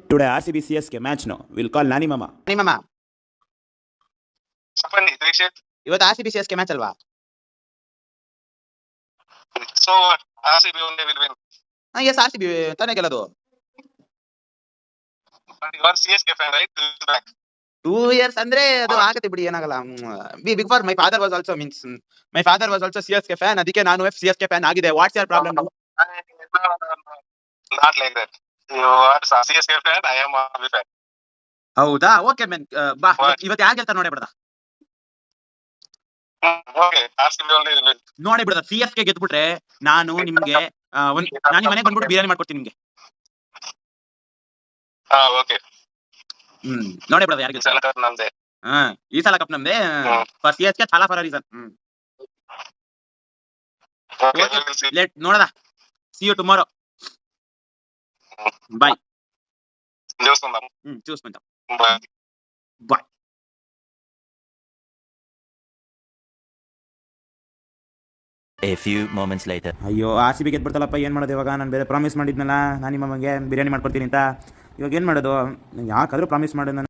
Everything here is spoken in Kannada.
Today RCB CSK match no. We'll call Nani Mama. ನಿಮ್ಮಮ್ಮ చెప్పండి దీక్షిత్. ಇವತ್ತು RCB CSK ಮ್ಯಾಚ್ ಅಲ್ವಾ? So what? RCB only will win. Yes RCB ತಾನೇ ಗೆಲ್ಲೋದು. But you are CSK fan, right? Back. 2 years ಅಂದ್ರೆ ಅದು ಆಗತ್ತೆ ಬಿಡಿ, ಏನಾಗಲ್ಲ. Big for my father was also my father was also CSK fan, ಅದಕ್ಕೆ ನಾನು CSK ಫ್ಯಾನ್ ಆಗಿದೆ. What's your problem? Not like that. You are CSK fan, I am RCB fan. ಹೌದಾ? ಓಕೆ ಮ್ಯಾನ್, ಬಾ What? ಇವತ್ತು ಯಾರು ಗೆಲ್ತಾರೆ ನೋಡಿ ಬಿಡದ. Okay, RCB only will win. ನೋಡಿ ಬಿಡದ. CSK ಗೆದ್ಬಿಟ್ರೆ ನಾನು ನಿಮ್ಗೆ ನಾನು ನಿಮ್ಮ ಮನೆಗೆ ಬಂದ್ಬಿಟ್ಟು ಬಿರಿಯಾನಿ ಮಾಡ್ಕೊಡ್ತೀನಿ ನಿಮ್ಗೆ. Okay. ನೋಡಿ ಬಿಡದ ಯಾರು ಗೆಲ್ತಾರೆ. ಸೆಲೆಕ್ಟರ್ ನಮ್ದೆ. ಈ ಸಲ ಕಪ್ ನಮ್ದೆ. ಫಾರ್ CSK ಚಾಲಾ for reason. Okay, we will see. Let ನೋಡದ. See you tomorrow. ಬಾಯ್. చూసుకుందాం. చూసుకుందాం. Bye. Bye. A few moments later. ಅಯ್ಯೋ RCB ಗೆದ್ಬಿಡ್ತಲ್ಲಪ್ಪ, ಏನು ಮಾಡೋದು ಇವಾಗ? ನಾನು ಬೇರೆ ಪ್ರಾಮಿಸ್ ಮಾಡಿದ್ನಲ್ಲ ನಾನು ನಿಮಗೆ ಬಿರಿಯಾನಿ ಮಾಡ್ಕೊಡ್ತೀನಿ ಅಂತ. ಇವಾಗ ಏನು ಮಾಡೋದು? ಯಾಕಾದರೂ ಪ್ರಾಮಿಸ್ ಮಾಡೋದು ನಾನು.